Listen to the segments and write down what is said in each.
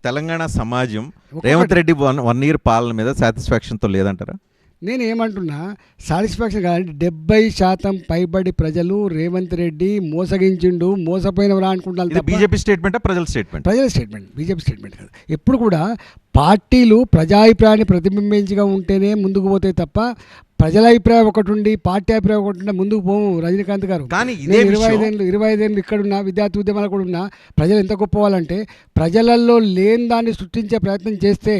తెలంగాణ సమాజం రేవంత్ రెడ్డి 1 year పాలన మీద సాటిస్ఫాక్షన్తో లేదంటారా? నేను ఏమంటున్నా, సాటిస్ఫాక్షన్ కాదండి. 70% పైబడి ప్రజలు రేవంత్ రెడ్డి మోసగించిండు, మోసపోయినవరా అనుకుంటాను. బీజేపీ స్టేట్మెంటా, ప్రజల స్టేట్మెంట్? ప్రజల స్టేట్మెంట్, బీజేపీ స్టేట్మెంట్ కాదు. ఎప్పుడు కూడా పార్టీలు ప్రజాభిప్రాయాన్ని ప్రతిబింబించిగా ఉంటేనే ముందుకు పోతాయి తప్ప ప్రజల అభిప్రాయం ఒకటి ఉండి పార్టీ అభిప్రాయం ఒకటి ఉంటే ముందుకు పోము. రజనీకాంత్ గారు, కానీ 25 ఏళ్ళు ఇక్కడున్నా, విద్యార్థి ఉద్యమాలు కూడా ఉన్నా, ప్రజలు ఎంత గొప్పవాళ్ళంటే ప్రజలలో లేని దాన్ని సృష్టించే ప్రయత్నం చేస్తే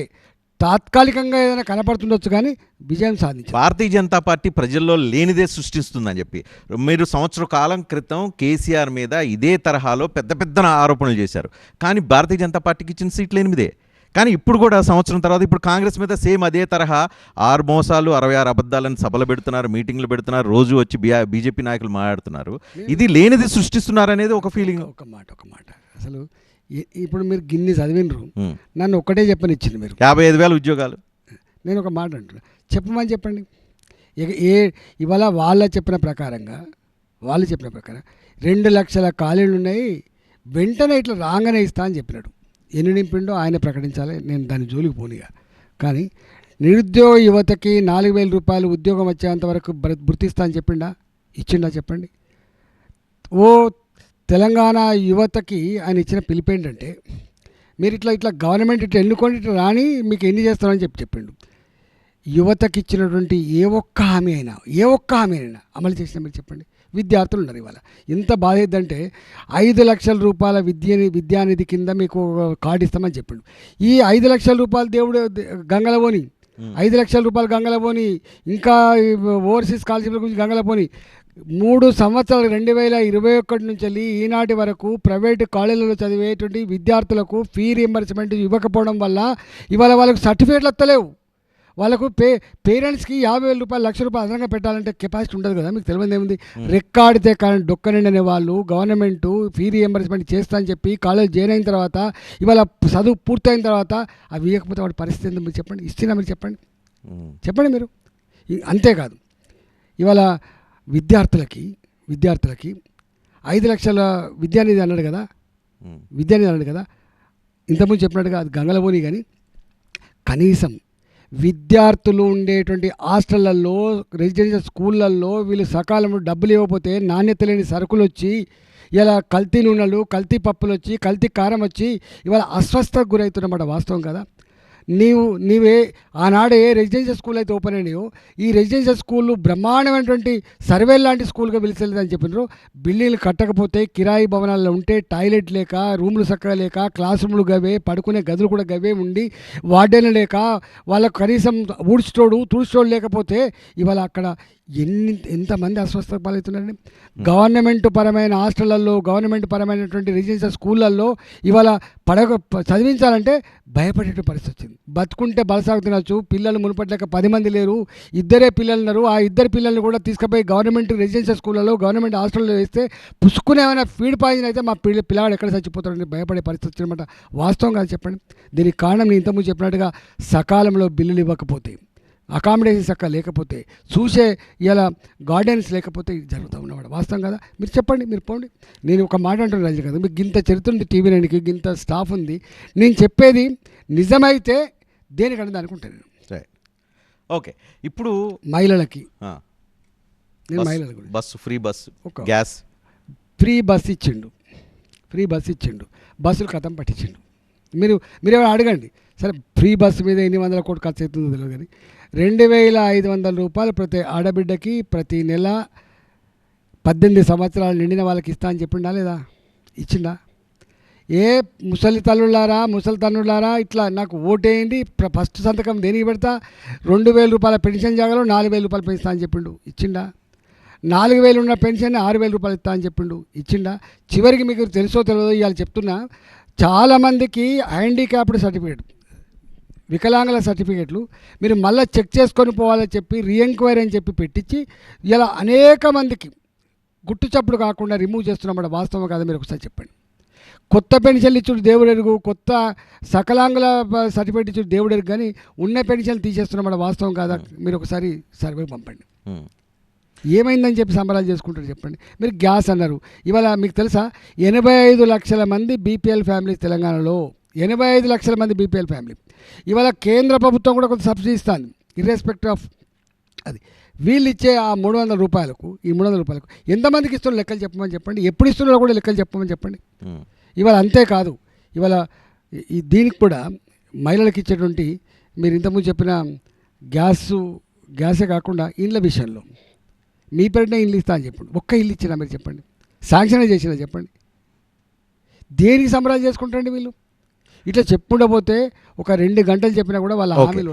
తాత్కాలికంగా ఏదైనా కనపడుతుండొచ్చు కానీ విజయం సాధించారు. భారతీయ జనతా పార్టీ ప్రజల్లో లేనిదే సృష్టిస్తుందని చెప్పి మీరు సంవత్సర కాలం క్రితం కేసీఆర్ మీద ఇదే తరహాలో పెద్ద పెద్ద ఆరోపణలు చేశారు. కానీ భారతీయ జనతా పార్టీకి ఇచ్చిన సీట్లు 8. కానీ ఇప్పుడు కూడా సంవత్సరం తర్వాత ఇప్పుడు కాంగ్రెస్ మీద సేమ్ అదే తరహా 6 మోసాలు 66 అబద్ధాలను సభలు పెడుతున్నారు, మీటింగ్లు పెడుతున్నారు, రోజు వచ్చి బీజేపీ నాయకులు మాట్లాడుతున్నారు. ఇది లేనిది సృష్టిస్తున్నారు అనేది ఒక ఫీలింగ్. ఒక మాట అసలు ఇప్పుడు మీరు గిన్ని చదివినరు, నన్ను ఒక్కటే చెప్పనిచ్చింది మీరు 55,000 ఉద్యోగాలు. నేను ఒక మాట అంటున్నా, చెప్పండి. ఇవాళ వాళ్ళు చెప్పిన ప్రకారం 2 లక్షల ఖాళీలు ఉన్నాయి, వెంటనే ఇట్లా రాగానే ఇస్తా అని చెప్పినాడు. ఎన్ని నింపిండో ఆయన ప్రకటించాలి, నేను దాని జోలికి పోనీగా. కానీ నిరుద్యోగ యువతకి 4,000 రూపాయలు ఉద్యోగం వచ్చేంత వరకు గుర్తిస్తా అని ఇచ్చిండా చెప్పండి. ఓ తెలంగాణ యువతకి ఆయన ఇచ్చిన పిలుపు ఏంటంటే, మీరు ఇట్లా గవర్నమెంట్ ఇట్లా ఎన్నుకోండి, ఇట్లా రాని మీకు ఎన్ని చేస్తారని చెప్పిండు. యువతకి ఇచ్చినటువంటి ఏ ఒక్క హామీ అయినా అమలు చేసినా మీరు చెప్పండి. విద్యార్థులు ఉన్నారు ఇవాళ, ఎంత బాధ ఏంటంటే 5 లక్షల రూపాయల విద్యానిధి కింద మీకు కార్డు ఇస్తామని చెప్పిండు. ఈ 5 లక్షల రూపాయలు దేవుడు గంగల పోని, 5 లక్షల రూపాయలు గంగల పోని, ఇంకా ఓవర్సీస్ స్కాలర్షిప్ల గురించి గంగల పోని. 3 సంవత్సరాలు 2021 నుంచి వెళ్ళి ఈనాటి వరకు ప్రైవేటు కాలేజీలలో చదివేటువంటి విద్యార్థులకు ఫీ రీఎంబర్స్మెంట్ ఇవ్వకపోవడం వల్ల ఇవాళ వాళ్ళకు సర్టిఫికేట్లు వస్తలేవు. వాళ్ళకు పేరెంట్స్కి 50,000 రూపాయలు, 1,00,000 రూపాయలు అదనంగా పెట్టాలంటే కెపాసిటీ ఉండదు కదా. మీకు తెలియదు ఏముంది, రెక్కాడితే కానీ డొక్కనండి అనే వాళ్ళు గవర్నమెంట్ ఫీ రీఎంబర్స్మెంట్ చేస్తా అని చెప్పి కాలేజ్ జాయిన్ అయిన తర్వాత ఇవాళ చదువు పూర్తయిన తర్వాత అవి ఇవ్వకపోతే వాడి పరిస్థితి ఏందో మీరు చెప్పండి. ఇచ్చినా మీరు చెప్పండి మీరు. అంతేకాదు ఇవాళ విద్యార్థులకి 5 లక్షల విద్యానిధి అన్నాడు కదా, ఇంతకుముందు చెప్పినట్టుగా అది గంగలబోని. కానీ కనీసం విద్యార్థులు ఉండేటువంటి హాస్టళ్లలో, రెసిడెన్షియల్ స్కూళ్ళల్లో వీళ్ళు సకాలంలో డబ్బులు ఇవ్వకపోతే నాణ్యత లేని సరుకులు వచ్చి ఇలా కల్తీ నూనెలు, కల్తీ పప్పులు వచ్చి, కల్తీ కారం వచ్చి ఇవాళ అస్వస్థకు గురవుతున్నమాట. వాస్తవం కదా. నీవే ఆనాడే రెసిడెన్షియల్ స్కూల్ అయితే ఓపెన్ అయినాయో, ఈ రెసిడెన్షియల్ స్కూళ్ళు బ్రహ్మాండమైనటువంటి సర్వే లాంటి స్కూల్గా పిలిచలేదని చెప్పినారు. బిల్డింగ్లు కట్టకపోతే, కిరాయి భవనాల్లో ఉంటే టాయిలెట్ లేక, రూములు చక్కగా లేక, క్లాస్ రూములు గవే, పడుకునే గదులు కూడా గవే ఉండి, వార్డెన్లు లేక, వాళ్ళకు కనీసం తుడుచోడు లేకపోతే ఇవాళ అక్కడ ఎంతమంది అస్వస్థ పాలవుతున్నారండి. గవర్నమెంట్ పరమైన హాస్టళ్లలో, గవర్నమెంట్ పరమైనటువంటి రెసిడెన్షియల్ స్కూళ్ళల్లో ఇవాళ చదివించాలంటే భయపడే పరిస్థితి వచ్చింది. బతుకుంటే బలసాగు తినచ్చు. పిల్లలు మునుపట్లేక 10 మంది లేరు, 2 పిల్లలు ఉన్నారు. ఆ 2 పిల్లల్ని కూడా తీసుకుపోయి గవర్నమెంట్ రెసిడెన్షియల్ స్కూళ్ళలో, గవర్నమెంట్ హాస్టల్లో వేస్తే పుసుకునే ఏమైనా ఫీడ్ పాయిజన్ అయితే మా పిల్లవాడు ఎక్కడ చచ్చిపోతారని భయపడే పరిస్థితి వచ్చినమాట. వాస్తవం కాదు చెప్పండి. దీనికి కారణం నేను ఇంతకుముందు చెప్పినట్టుగా సకాలంలో బిల్లులు ఇవ్వకపోతే, అకామిడేషన్స్ అక్క లేకపోతే, చూసే ఇలా గార్డెన్స్ లేకపోతే ఇది జరుగుతూ ఉన్నవాడు. వాస్తవం కదా. మీరు చెప్పండి, మీరు పోండి. నేను ఒక మాట అంటున్నాను రాజు కదా, మీకు ఇంత చరిత్ర ఉంది, టీవీ 9కి ఇంత స్టాఫ్ ఉంది. నేను చెప్పేది నిజమైతే దేనికన్నా అనుకుంటాను నేను. ఓకే, ఇప్పుడు మహిళలకి bus free, gas free bus ఇచ్చిండు, బస్సులు కథం పట్టించిండు. మీరేమైనా అడగండి. సరే, ఫ్రీ బస్సు మీద ఎన్ని వందల కోట్లు ఖర్చు అవుతుందో తెలియదు కానీ 2,500 రూపాయలు ప్రతి ఆడబిడ్డకి ప్రతి నెల 18 సంవత్సరాలు నిండిన వాళ్ళకి ఇస్తా అని చెప్పిండా లేదా? ఇచ్చిండా? ఏ ముసలి తల్లులారా ఇట్లా నాకు ఓటేయండి, ఫస్ట్ సంతకం దేనికి పెడతా, 2,000 రూపాయల పెన్షన్ జాగాలో 4,000 రూపాయలు పెంచుతా అని చెప్పిండు. ఇచ్చిండా? 4,000 ఉన్న పెన్షన్ 6,000 రూపాయలు ఇస్తా అని చెప్పిండు. ఇచ్చిండా? చివరికి మీకు తెలుసో తెలియదో ఇవాళ చెప్తున్నా, చాలామందికి హ్యాండిక్యాప్డ్ సర్టిఫికేట్, వికలాంగుల సర్టిఫికేట్లు మీరు మళ్ళీ చెక్ చేసుకొని పోవాలని చెప్పి రీఎంక్వైరీ అని చెప్పి పెట్టించి ఇలా అనేక మందికి గుట్టు చప్పుడు కాకుండా రిమూవ్ చేస్తున్నమాట. వాస్తవం కాదా? మీరు ఒకసారి చెప్పండి. కొత్త పెన్షన్లు ఇచ్చుడు దేవుడు ఎరుగు, కొత్త సకలాంగుల సర్టిఫికేట్ ఇచ్చుడు దేవుడు ఎరుగు, కానీ ఉన్న పెన్షన్లు తీసేస్తున్నమాట. వాస్తవం కాదా? మీరు ఒకసారి సర్వే పంపండి. ఏమైందని చెప్పి సంబరాలు చేసుకుంటారు చెప్పండి. మీరు గ్యాస్ అన్నారు. ఇవాళ మీకు తెలుసా 85 లక్షల మంది బీపీఎల్ ఫ్యామిలీస్ తెలంగాణలో 85 లక్షల మంది బీపీఎల్ ఫ్యామిలీ. ఇవాళ కేంద్ర ప్రభుత్వం కూడా కొంత సబ్సిడీ ఇస్తుంది ఇర్రెస్పెక్టివ్ ఆఫ్ అది. వీళ్ళు ఇచ్చే ఆ 300 రూపాయలకు, ఈ 300 రూపాయలకు ఎంతమందికి ఇస్తున్నారు లెక్కలు చెప్పమని చెప్పండి, ఎప్పుడు ఇస్తున్నారో కూడా లెక్కలు చెప్పమని చెప్పండి. ఇవాళ అంతేకాదు, ఇవాళ దీనికి కూడా మహిళలకు ఇచ్చేటువంటి మీరు ఇంతకుముందు చెప్పిన గ్యాసే కాకుండా ఇండ్ల విషయంలో మీ పేరునే ఇల్లు ఇస్తా అని చెప్పండి. ఒక్క ఇల్లు ఇచ్చినా మీరు చెప్పండి, శాంక్షన్ చేసినా చెప్పండి. దేనికి సంబరాలు చేసుకుంటారండి వీళ్ళు? ఇట్లా చెప్పుకుంటూ పోతే ఒక 2 గంటలు చెప్పినా కూడా వాళ్ళ హామీలు